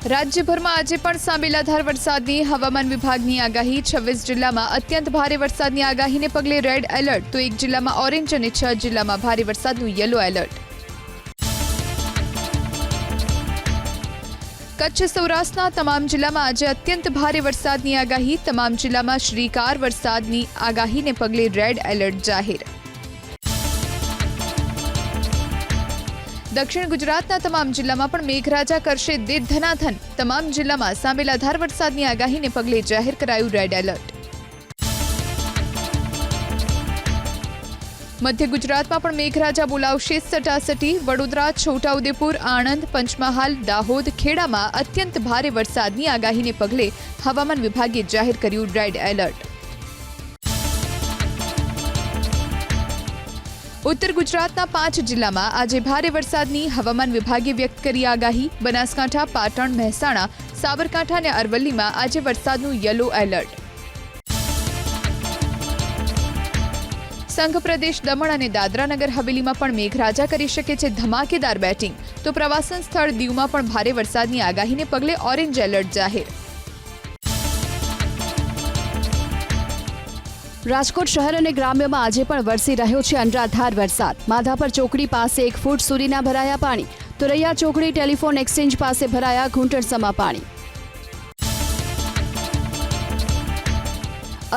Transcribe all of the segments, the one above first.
રાજ્યભરમાં આજે પણ સાંબેલાધાર વરસાદની હવામાન વિભાગની આગાહી 26 જિલ્લામાં અત્યંત ભારે વરસાદની આગાહીને પગલે રેડ એલર્ટ તો 1 જિલ્લામાં ઓરેન્જ અને 6 જિલ્લામાં ભારે વરસાદનું યલો એલર્ટ। કચ્છ સૌરાષ્ટ્રના તમામ જિલ્લામાં આજે અત્યંત ભારે વરસાદની આગાહી તમામ જિલ્લામાં શ્રીકાર વરસાદની આગાહીને પગલે રેડ એલર્ટ જાહેર। દક્ષિણ ગુજરાતના તમામ જિલ્લામાં પણ મેઘરાજા કરશે દે ધનાધન તમામ જિલ્લામાં સાંબેલાધાર વરસાદની આગાહીને પગલે જાહેર કરાયું રેડ એલર્ટ। મધ્ય ગુજરાતમાં પણ મેઘરાજા બોલાવશે સટાસટી વડોદરા છોટાઉદેપુર આણંદ પંચમહાલ દાહોદ ખેડામાં અત્યંત ભારે વરસાદની આગાહીને પગલે હવામાન વિભાગે જાહેર કર્યું રેડ એલર્ટ। ઉત્તર ગુજરાતના 5 જિલ્લામાં આજે ભારે વરસાદની હવામાન વિભાગે વ્યક્ત કરી આગાહી બનાસકાંઠા પાટણ મહેસાણા સાબરકાંઠા અને અરવલ્લીમાં આજે વરસાદનું યલો એલર્ટ। સંઘ પ્રદેશ દમણ અને દાદરાનગર હવેલીમાં પણ મેઘરાજા કરી શકે છે ધમાકેદાર બેટિંગ તો પ્રવાસન સ્થળ દીવમાં પણ ભારે વરસાદની આગાહીને પગલે ઓરેન્જ એલર્ટ જાહેર। રાજકોટ શહેર અને ગ્રામ્યમાં આજે પણ વરસી રહ્યો છે અનરાધાર વરસાદ। માધાપર ચોકડી પાસે 1 ફૂટ સુધીના ભરાયા પાણી તો રૈયા ચોકડી ટેલિફોન એક્સચેન્જ પાસે ભરાયા ઘૂંટણસમા પાણી।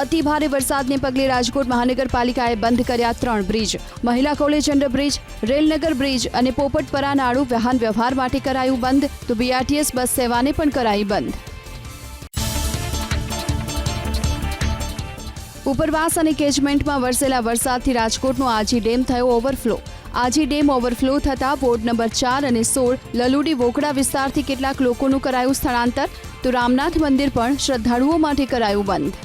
અતિ ભારે વરસાદને પગલે રાજકોટ મહાનગરપાલિકાએ બંધ કર્યા 3 બ્રિજ મહિલા કોલેજ અંડરબ્રિજ રેલનગર બ્રિજ અને પોપટપરા નાળું વાહન વ્યવહાર માટે કરાયું બંધ તો બીઆરટીએસ બસ સેવાને પણ કરાઈ બંધ। ઉપરવાસ અને કેચમેન્ટમાં વરસેલા વરસાદથી રાજકોટનો આજી ડેમ થયો ઓવરફ્લો। આજી ડેમ ઓવરફ્લો થતાં વોર્ડ નંબર 4 અને 16 લલુડી વોકડા વિસ્તારથી કેટલાક લોકોનું કરાયું સ્થળાંતર તો રામનાથ મંદિર પણ શ્રદ્ધાળુઓ માટે કરાયું બંધ।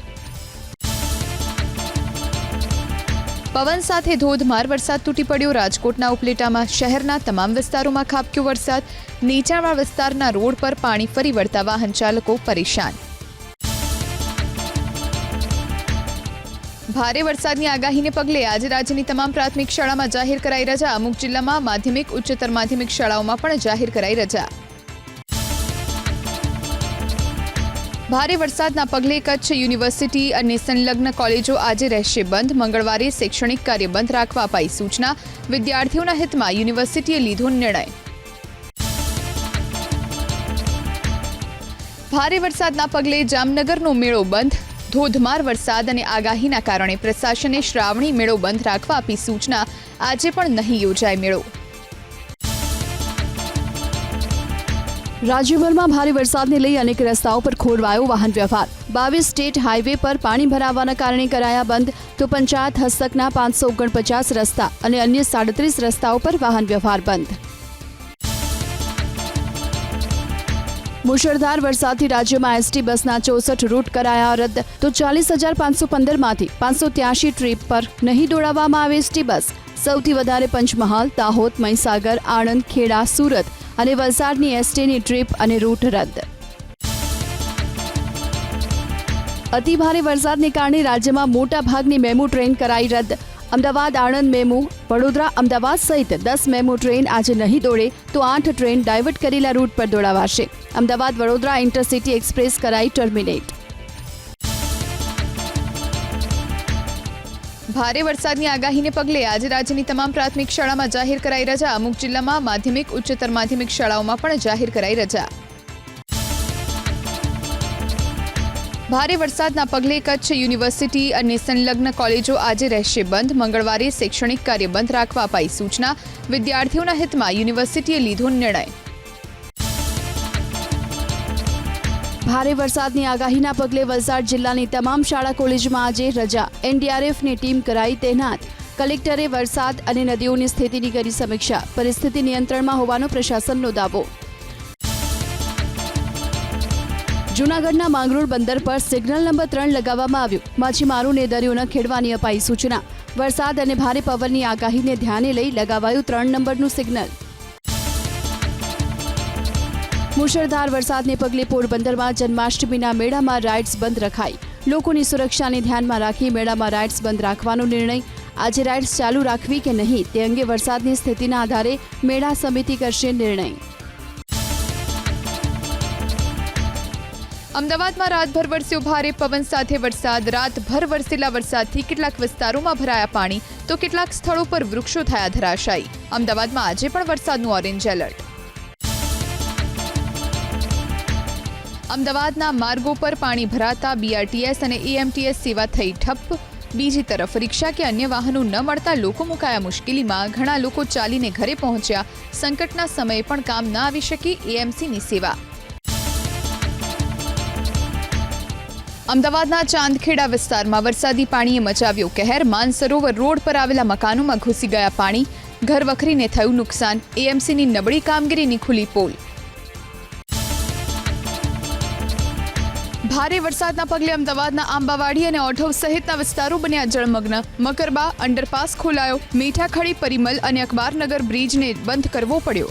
પવન સાથે ધોધમાર વરસાદ તૂટી પડ્યો રાજકોટના ઉપલેટામાં શહેરના તમામ વિસ્તારોમાં ખાબક્યો વરસાદ નીચાણવાળા વિસ્તારના રોડ પર પાણી ફરી વળતા વાહન ચાલકો પરેશાન। ભારે વરસાદની આગાહીને પગલે આજે રાજ્યની તમામ પ્રાથમિક શાળામાં જાહેર કરાઈ રજા અમુક જિલ્લામાં માધ્યમિક ઉચ્ચતર માધ્યમિક શાળાઓમાં પણ જાહેર કરાઈ રજા। ભારે વરસાદના પગલે કચ્છ યુનિવર્સિટી અને સંલગ્ન કોલેજો આજે રહેશે બંધ મંગળવારે શૈક્ષણિક કાર્ય બંધ રાખવા અપાઈ સૂચના વિદ્યાર્થીઓના હિતમાં યુનિવર્સિટીએ લીધો નિર્ણય। ભારે વરસાદના પગલે જામનગરનો મેળો બંધ ધોધમાર વરસાદ અને આગાહીના કારણે પ્રશાસને શ્રાવણી મેળો બંધ રાખવા આપી સૂચના આજે પણ નહીં યોજાય મેળો। રાજ્યભરમાં ભારે વરસાદને લઈ અનેક રસ્તાઓ પર ખોરવાયો વાહન વ્યવહાર 22 સ્ટેટ હાઈવે પર પાણી ભરાવાના કારણે કરાયા બંધ તો પંચાયત હસ્તકના 549 રસ્તા અને અન્ય 37 રસ્તાઓ પર વાહન વ્યવહાર બંધ। મુશળધાર વરસાદથી રાજ્યમાં એસટી બસના 64 રૂટ કરાયા રદ તો 40,515 માંથી 583 ટ્રીપ પર નહીં દોડાવવામાં આવે એસટી બસ। સૌથી વધારે પંચમહાલ દાહોદ મહીસાગર આણંદ ખેડા સુરત અને વલસાડની એસટીની ટ્રીપ અને રૂટ રદ। અતિ ભારે વરસાદને કારણે રાજ્યમાં મોટા ભાગની મેમુ ટ્રેન કરાઈ રદ। અમદાવાદ આણંદ મેમુ વડોદરા અમદાવાદ સહિત 10 મેમુ ટ્રેન આજે નહીં દોડે તો 8 ટ્રેન ડાયવર્ટ કરેલા રૂટ પર દોડાવાશે। અમદાવાદ વડોદરા ઇન્ટરસિટી એક્સપ્રેસ કરાઈ ટર્મિનેટ। ભારે વરસાદની આગાહીને પગલે આજે રાજ્યની તમામ પ્રાથમિક શાળામાં જાહેર કરાઈ રજા અમુક જિલ્લામાં માધ્યમિક ઉચ્ચતર માધ્યમિક શાળાઓમાં પણ જાહેર કરાઈ રજા। ભારે વરસાદના પગલે કચ્છ યુનિવર્સિટી અને સંલગ્ન કોલેજો આજે રહેશે બંધ મંગળવારે શૈક્ષણિક કાર્ય બંધ રાખવા અપાઈ સૂચના વિદ્યાર્થીઓના હિતમાં યુનિવર્સિટીએ લીધો નિર્ણય। ભારે વરસાદની આગાહીના પગલે વલસાડ જિલ્લાની તમામ શાળા કોલેજમાં આજે રજા એનડીઆરએફની ટીમ કરાઈ તૈનાત। કલેક્ટરે વરસાદ અને નદીઓની સ્થિતિની કરી સમીક્ષા પરિસ્થિતિ નિયંત્રણમાં હોવાનો પ્રશાસનનો દાવો। જૂનાગઢના માંગરોળ બંદર પર સિગ્નલ નંબર 3 લગાવવામાં આવ્યું માછીમારોને દરિયો ન ખેડવાની અપાઈ સૂચના। વરસાદ અને ભારે પવનની આગાહીને ધ્યાને લઈ લગાવાયું 3 નંબરનું સિગ્નલ। મુશળધાર વરસાદને પગલે પોરબંદરમાં જન્માષ્ટમીના મેળામાં રાઇડ્સ બંધ રખાઈ। લોકોની સુરક્ષાને ધ્યાનમાં રાખી મેળામાં રાઇડ્સ બંધ રાખવાનો નિર્ણય। આજે રાઇડ્સ ચાલુ રાખવી કે નહીં તે અંગે વરસાદની સ્થિતિના આધારે મેળા સમિતિ કરશે નિર્ણય। અમદાવાદમાં રાતભર વરસ્યો ભારે પવન સાથે વરસાદ. રાતભર વરસેલા વરસાદથી કેટલાક વિસ્તારોમાં ભરાયા પાણી તો કેટલાક સ્થળો પર વૃક્ષો થયા ધરાશાયી. અમદાવાદમાં આજે પણ વરસાદનું ઓરેન્જ એલર્ટ. અમદાવાદના માર્ગો પર પાણી ભરાતા BRTS અને AMTS સેવા થઈ ઠપ. બીજી તરફ રિક્ષા કે અન્ય વાહનો ન મળતા લોકો મુકાયા મુશ્કેલીમાં. ઘણા લોકો ચાલીને ઘરે પહોંચ્યા. સંકટના સમયે પણ કામ ન આવી શકી AMCની સેવા. અમદાવાદના ચાંદખેડા વિસ્તારમાં વરસાદી પાણીએ મચાવ્યો કહેર. માનસરોવર રોડ પર આવેલા મકાનોમાં ઘૂસી ગયા પાણી. ઘર વખરીને થયું નુકસાન. AMCની નબળી કામગીરીની ખુલી પોલ. ભારે વરસાદના પગલે અમદાવાદના આંબાવાડી અને ઓઢવ સહિતના વિસ્તારો બન્યા જળમગ્ન. મકરબા અંડરપાસ ખોલાયો. મીઠાખડી, પરિમલ અને અકબારનગર બ્રિજને બંધ કરવો પડ્યો.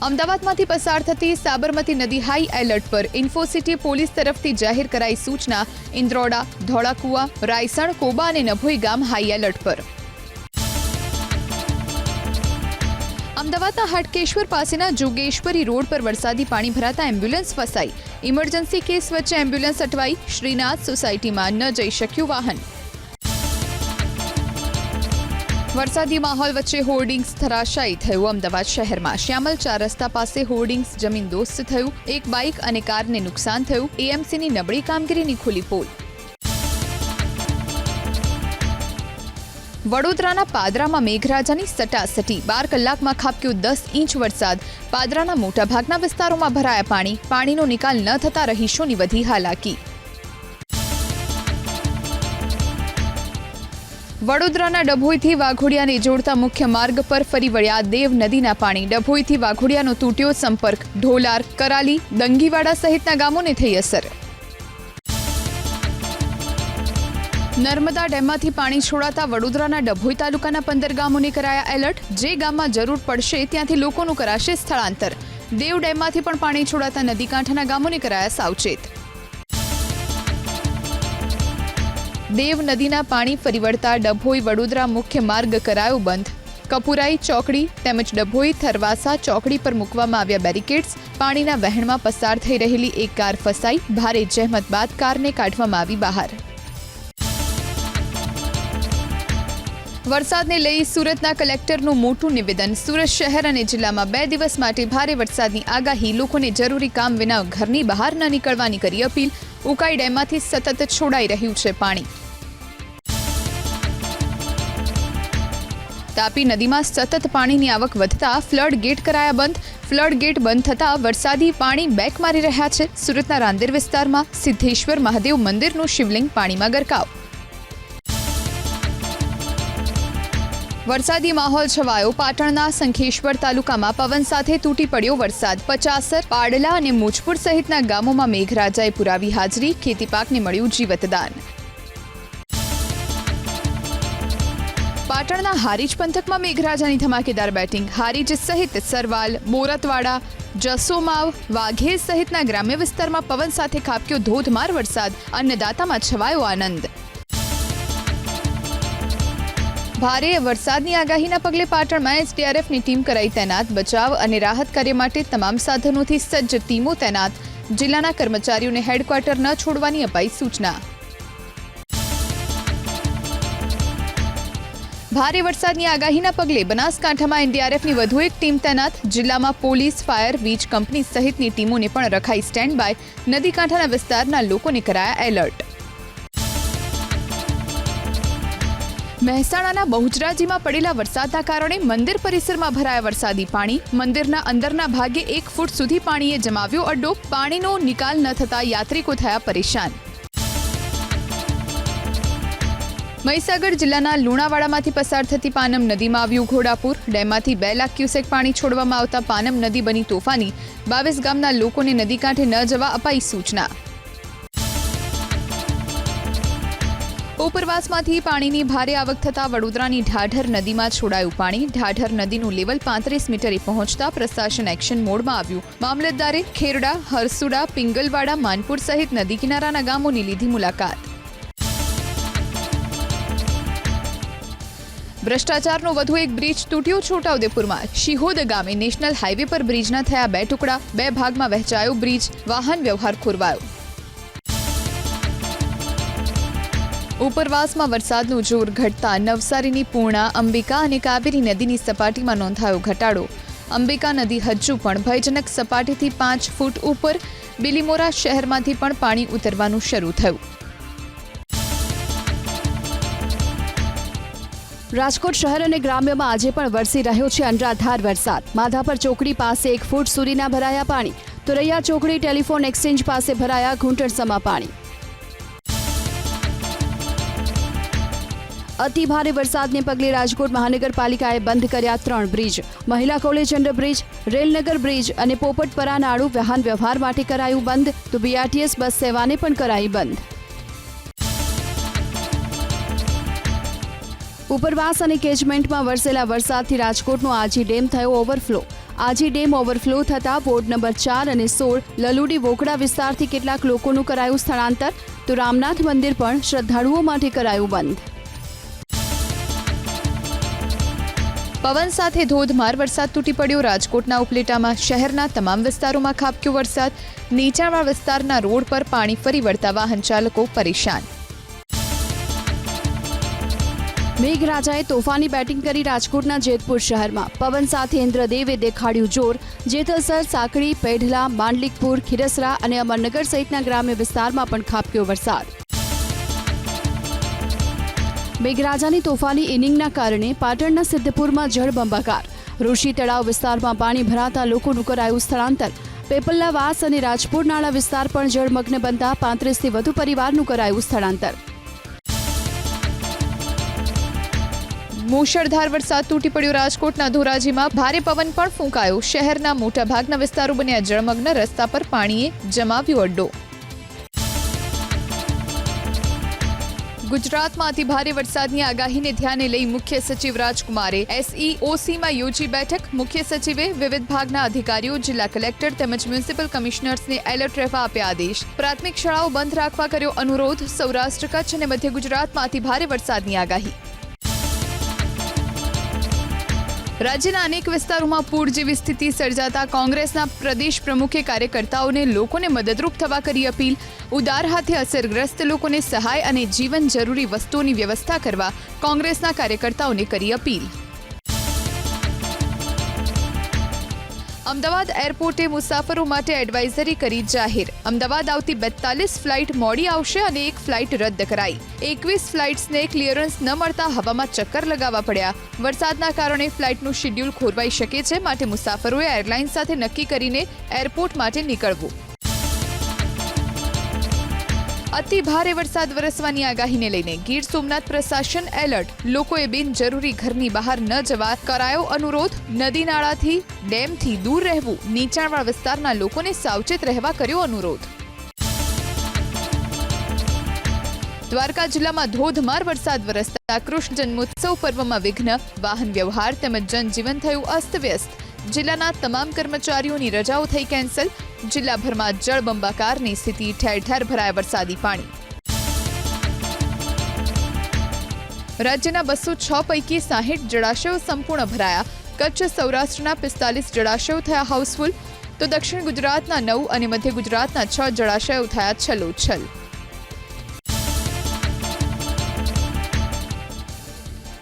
અમદાવાદમાંથી પસાર થતી સાબરમતી નદી હાઈ એલર્ટ પર. ઇન્ફોસિટી પોલીસ તરફથી જાહેર કરાઈ સૂચના. ઇન્દ્રોડા, ધોળાકુવા, રાયસણ, કોબા અને નભોઈ ગામ હાઈ એલર્ટ પર. અમદાવાદના હાટકેશ્વર પાસેના જોગેશ્વરી રોડ પર વરસાદી પાણી ભરાતા એમ્બ્યુલન્સ ફસાઈ. ઇમરજન્સી કેસ વચ્ચે એમ્બ્યુલન્સ અટવાઈ. શ્રીનાથ સોસાયટીમાં ન જઈ શક્યું વાહન. વરસાદી માહોલ વચ્ચે હોર્ડિંગ્સ ધરાશાયી થયું અમદાવાદ શહેરમાં. શ્યામલ 4 રસ્તા પાસે હોર્ડિંગ્સ જમીનદોસ્ત થયું. એક બાઇક અને કારને નુકસાન થયું. AMCની નબળી કામગીરીની ખુલી પોલ. વડોદરાના પાદરામાં મેઘરાજાની સટાસટી. 12 કલાકમાં ખાબક્યો 10 ઇંચ વરસાદ. પાદરાના મોટાભાગના વિસ્તારોમાં ભરાયા પાણી. પાણીનો નિકાલ ન થતા રહીશોની વધી હાલાકી. વડોદરાના ડભોઈથી વાઘોડિયાને જોડતા મુખ્ય માર્ગ પર ફરી વળ્યા દેવ નદીના પાણી. ડભોઈથી વાઘોડિયાનો તૂટ્યો સંપર્ક. ઢોલાર, કરાલી, દંગીવાડા સહિતના ગામોને થઈ અસર. નર્મદા ડેમમાંથી પાણી છોડાતા વડોદરાના ડભોઈ તાલુકાના 15 ગામોને કરાયા એલર્ટ. જે ગામમાં જરૂર પડશે ત્યાંથી લોકોનું કરાશે સ્થળાંતર. દેવ ડેમમાંથી પણ પાણી છોડાતા નદીકાંઠાના ગામોને કરાયા સાવચેત. દેવ નદીના પાણી ફરી વળતા ડભોઈ વડોદરા મુખ્ય માર્ગ કરાયો બંધ. કપુરાઈ ચોકડી તેમજ ડભોઈ થરવાસા ચોકડી પર મૂકવામાં આવ્યા બેરિકેડ્સ. પાણીના વહેણમાં પસાર થઈ રહેલી એક કાર ફસાઈ. ભારે જહેમત બાદ કારને કાઢવામાં આવી બહાર. વરસાદને લઈ સુરતના કલેક્ટરનું મોટું નિવેદન. સુરત શહેર અને જિલ્લામાં 2 દિવસ માટે ભારે વરસાદની આગાહી. લોકોને જરૂરી કામ વિના ઘરની બહાર ન નીકળવાની કરી અપીલ. ઉકાઈ ડેમમાંથી સતત છોડાઈ રહ્યું છે પાણી. તાપી નદીમાં સતત પાણીની આવક વધતા ફ્લડ ગેટ કરાયા બંધ. ફ્લડ ગેટ બંધ થતાં વરસાદી પાણી બેક મારી રહ્યા છે. સુરતના રાંદેર વિસ્તારમાં સિદ્ધેશ્વર મહાદેવ મંદિરનું શિવલિંગ પાણીમાં ગરકાવ. વરસાદી માહોલ છવાયો. પાટણના શંખેશ્વર તાલુકામાં પવન સાથે તૂટી પડ્યો વરસાદ. પચાસર, પાડલા અને મુજપુર સહિતના ગામોમાં મેઘરાજાએ પુરાવી હાજરી. ખેતી પાકને મળ્યું જીવતદાન. પાટણના હારીજ પંથકમાં મેઘરાજાની ધમાકેદાર બેટિંગ. હારીજ સહિત સરવાલ, બોરતવાડા, જસોમાવ, વાઘેર સહિતના ગ્રામ્ય વિસ્તારમાં પવન સાથે ખાબક્યો ધોધમાર વરસાદ. અન્નદાતામાં છવાયો આનંદ. ભારે વરસાદની આગાહીના પગલે પાટણમાં SDRFની ટીમ કરાઈ તૈનાત. બચાવ અને રાહત કાર્ય માટે તમામ સાધનોથી સજ્જ ટીમો તૈનાત. જિલ્લાના કર્મચારીઓને હેડક્વાર્ટર ન છોડવાની અપાઈ સૂચના. ભારે વરસાદની આગાહીના પગલે બનાસકાંઠામાં NDRFની વધુ એક ટીમ તૈનાત. જિલ્લામાં પોલીસ, ફાયર, વીજ કંપની સહિતની ટીમોને પણ રખાઈ સ્ટેન્ડ બાય. નદીકાંઠાના વિસ્તારના લોકોને કરાયા એલર્ટ. મહેસાણાના બહુચરાજીમાં પડેલા વરસાદના કારણે મંદિર પરિસરમાં ભરાયા વરસાદી પાણી. મંદિરના અંદરના ભાગે 1 ફૂટ સુધી પાણીએ જમાવ્યો અડ્ડો. પાણીનો નિકાલ ન થતા યાત્રિકો થયા પરેશાન. મહીસાગર જિલ્લાના લુણાવાડામાંથી પસાર થતી પાનમ નદીમાં આવ્યું ઘોડાપૂર. ડેમમાંથી 2 લાખ ક્યુસેક પાણી છોડવામાં આવતા પાનમ નદી બની તોફાની. 22 ગામના લોકોને નદી કાંઠે ન જવા અપાઈ સૂચના. ઉપરવાસમાંથી પાણીની ભારે આવક થતાં વડોદરાની ઢાઢર નદીમાં છોડાયું પાણી. ઢાઢર નદીનું લેવલ 35 મીટરે પહોંચતા પ્રશાસન એક્શન મોડમાં આવ્યું. મામલતદારે ખેરડા, હરસુડા, પિંગલવાડા, માનપુર સહિત નદી કિનારાના ગામોની લીધી મુલાકાત. ભ્રષ્ટાચારનો વધુ એક બ્રિજ તૂટ્યો છોટાઉદેપુરમાં. શિહોદ ગામે નેશનલ હાઈવે પર બ્રિજના થયા 2 ટુકડા, 2 ભાગમાં વહેંચાયો બ્રિજ, વાહન વ્યવહાર ખોરવાયો. ઉપરવાસમાં વરસાદનું જોર ઘટતા નવસારીની પૂર્ણા, અંબિકા અને કાવેરી નદીની સપાટીમાં નોંધાયો ઘટાડો. અંબિકા નદી હજુ પણ ભયજનક સપાટીથી 5 ફૂટ ઉપર. બિલીમોરા શહેરમાંથી પણ પાણી ઉતરવાનું શરૂ થયું. રાજકોટ શહેર અને ગ્રામ્યમાં આજે પણ વરસી રહ્યો છે અનરાધાર વરસાદ. માધાપર ચોકડી પાસે 1 ફૂટ સુધીના ભરાયા પાણી. તોરૈયા ચોકડી ટેલિફોન એક્સચેન્જ પાસે ભરાયા ઘૂંટણસમા પાણી. અતિ ભારે વરસાદને પગલે રાજકોટ મહાનગરપાલિકાએ બંધ કર્યા 3 બ્રિજ. મહિલા કોલેજ અંડરબ્રિજ, રેલનગર બ્રિજ અને પોપટપરા નાળું વાહન વ્યવહાર માટે કરાયું બંધ, તો BRTS બસ સેવાને પણ કરાઈ બંધ. ઉપરવાસ અને કેચમેન્ટમાં વરસેલા વરસાદથી રાજકોટનો આજી ડેમ થયો ઓવરફ્લો. આજી ડેમ ઓવરફ્લો થતાં વોર્ડ નંબર 4 અને 16 લલુડી વોકડા વિસ્તારથી કેટલાક લોકોનું કરાયું સ્થળાંતર, તો રામનાથ મંદિર પણ શ્રદ્ધાળુઓ માટે કરાયું બંધ. પવન સાથે ધોધમાર વરસાદ તૂટી પડ્યો રાજકોટના ઉપલેટામાં. શહેરના તમામ વિસ્તારોમાં ખાબક્યો વરસાદ. નીચાણવાળા વિસ્તારના રોડ પર પાણી ફરી વળતા વાહન ચાલકો પરેશાન. મેઘરાજાએ તોફાની બેટિંગ કરી રાજકોટના જેતપુર શહેરમાં. પવન સાથે ઇન્દ્રદેવે દેખાડ્યું જોર. જેતલસર, સાંકળી, પેઢલા, માંડલિકપુર, ખીરસરા અને અમરનગર સહિતના ગ્રામ્ય વિસ્તારમાં પણ ખાબક્યો વરસાદ. મેઘરાજાની તોફાની ઇનિંગના કારણે પાટણના સિદ્ધપુરમાં જળબંબાકાર. ઋષિ તળાવ વિસ્તારમાં પાણી ભરાતા લોકોનું કરાયું સ્થળાંતર. પેપલ્લા વાસ અને રાજપુર નાળા વિસ્તાર પણ જળમગ્ન બનતા 35થી વધુ પરિવારનું કરાયું સ્થળાંતર. મુશળધાર વરસાદ તૂટી પડ્યો રાજકોટના ધોરાજીમાં. ભારે પવન પણ ફૂંકાયો. શહેરના મોટાભાગના વિસ્તારો બન્યા જળમગ્ન. રસ્તા પર પાણીએ જમાવ્યો અડ્ડો. ગુજરાતમાં અતિભારે વરસાદની આગાહીને ધ્યાને લઈ મુખ્ય સચિવ રાજકુમારે SEOCમાં યોજી બેઠક. મુખ્ય સચિવે વિવિધ ભાગના અધિકારીઓ, જિલ્લા કલેક્ટર તેમજ મ્યુનિસિપલ કમિશનર્સને એલર્ટ રહેવા આપ્યા આદેશ. પ્રાથમિક શાળાઓ બંધ રાખવા કર્યો અનુરોધ. સૌરાષ્ટ્ર, કચ્છ અને મધ્ય ગુજરાતમાં અતિભારે વરસાદની આગાહી. રાજ્યના અનેક વિસ્તારોમાં પૂર જેવી સ્થિતિ સર્જાતા કોંગ્રેસના પ્રદેશ પ્રમુખે કાર્યકર્તાઓને લોકોને મદદરૂપ થવા કરી અપીલ. ઉદાર હાથે અસરગ્રસ્ત લોકોને સહાય અને જીવન જરૂરી વસ્તુઓની વ્યવસ્થા કરવા કોંગ્રેસના કાર્યકર્તાઓને કરી અપીલ. અમદાવાદ એરપોર્ટે મુસાફરો માટે એડવાઇઝરી કરી જાહેર. અમદાવાદ આવતી 42 ફ્લાઇટ મોડી આવશે અને 1 ફ્લાઇટ રદ કરાઈ. 21 ફ્લાઇટ્સને ક્લિયરન્સ ન મળતા હવામાં ચક્કર લગાવવા પડ્યા. વરસાદના કારણે ફ્લાઇટનું શેડ્યુલ ખોરવાઈ શકે છે, માટે મુસાફરોએ એરલાઇન સાથે નક્કી કરીને એરપોર્ટ માટે નીકળવું. અતિ ભારે વરસાદ વરસવાની આગાહીને લઈને ગીર સોમનાથ પ્રશાસન એલર્ટ. લોકોએ બિનજરૂરી ઘરની બહાર ન જવા કરાયો અનુરોધ. નદી નાળાથી, ડેમથી દૂર રહેવું. નીચાણવાળા વિસ્તારના લોકોને સાવચેત રહેવા કર્યો અનુરોધ. દ્વારકા જિલ્લામાં ધોધમાર વરસાદ વરસતા કૃષ્ણ જન્મોત્સવ પર્વમાં વિઘ્ન. વાહન વ્યવહાર તેમજ જનજીવન થયું અસ્તવ્યસ્ત. જિલ્લાના તમામ કર્મચારીઓની રજાઓ થઈ કેન્સલ. જિલ્લાભરમાં જળબંબાકારની સ્થિતિ. ઠેર ઠેર ભરાયા વરસાદી પાણી. રાજ્યના 206 પૈકી 60 જળાશયો સંપૂર્ણ ભરાયા. કચ્છ, સૌરાષ્ટ્રના 45 જળાશયો થયા હાઉસફુલ, તો દક્ષિણ ગુજરાતના 9 અને મધ્ય ગુજરાતના 6 જળાશયો થયા છલોછલ.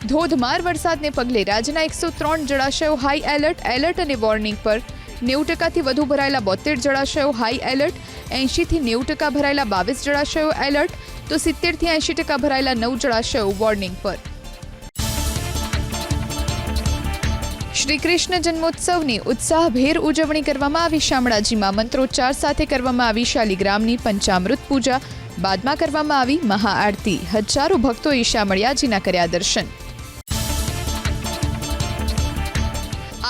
ધોધમાર વરસાદને પગલે રાજ્યના 103 જળાશયો હાઈ એલર્ટ. એલર્ટ અને વોર્નિંગ પર. 90% વધુ ભરાયેલા 72 જળાશયો હાઈ એલર્ટ. 80થી 90% ભરાયેલા 22 જળાશયો એલર્ટ, તો 70થી 80% ભરાયેલા 9 જળાશયો વોર્નિંગ પર. શ્રી કૃષ્ણ જન્મોત્સવની ઉત્સાહભેર ઉજવણી કરવામાં આવી. શામળાજીમાં મંત્રોચ્ચાર સાથે કરવામાં આવી શાલિગ્રામની પંચામૃત પૂજા. બાદમાં કરવામાં આવી મહાઆરતી. હજારો ભક્તોએ શામળિયાજીના કર્યા દર્શન.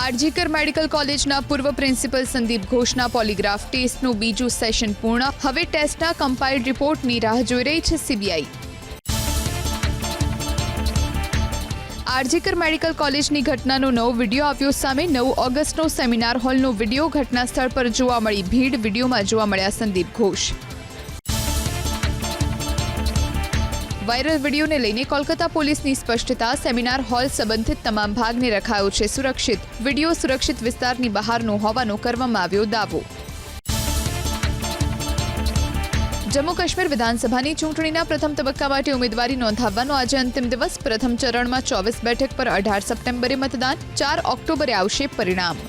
આરજીકર મેડિકલ કોલેજના પૂર્વ પ્રિન્સિપલ સંદીપ ઘોષના પોલીગ્રાફ ટેસ્ટનું બીજું સેશન પૂર્ણ. હવે ટેસ્ટના કમ્પાઇલ્ડ રિપોર્ટની રાહ જોઈ રહી છે CBI. આરજીકર મેડિકલ કોલેજની ઘટનાનો નવો વિડીયો આવ્યો સામે. 9 ઓગસ્ટનો સેમિનાર હોલનો વિડીયો. ઘટના સ્થળ પર જોવા મળી ભીડ. વિડીયોમાં જોવા મળ્યા સંદીપ ઘોષ. વાયરલ વિડીયોને લઈને કોલકાતા પોલીસની સ્પષ્ટતા. સેમિનાર હોલ સંબંધિત તમામ ભાગને રખાયો છે સુરક્ષિત. વિડીયો સુરક્ષિત વિસ્તારની બહારનો હોવાનો કરવામાં આવ્યો દાવો. જમ્મુ કાશ્મીર વિધાનસભાની ચૂંટણીના પ્રથમ તબક્કા માટે ઉમેદવારી નોંધાવવાનો આજે અંતિમ દિવસ. પ્રથમ ચરણમાં 24 બેઠક પર 18 સપ્ટેમ્બરે મતદાન. 4 ઓક્ટોબરે આવશે પરિણામ.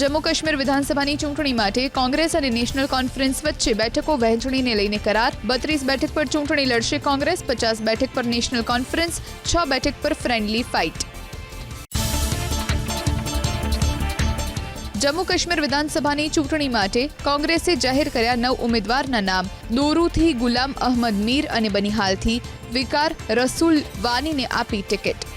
જમ્મુ કાશ્મીર વિધાનસભાની ચૂંટણી માટે કોંગ્રેસ અને નેશનલ કોન્ફરન્સ વચ્ચે બેઠકો વહેંચણીને લઈને કરાર. 32 બેઠક પર ચૂંટણી લડશે કોંગ્રેસ, 50 બેઠક પર નેશનલ કોન્ફરન્સ, 6 બેઠક પર ફ્રેન્ડલી ફાઇટ. જમ્મુ કાશ્મીર વિધાનસભાની ચૂંટણી માટે કોંગ્રેસે જાહેર કર્યા 9 ઉમેદવારના નામ. દોરૂથી ગુલામ અહમદ મીર અને બનિહાલથી વિકાર રસુલ વાનીને આપી ટિકિટ.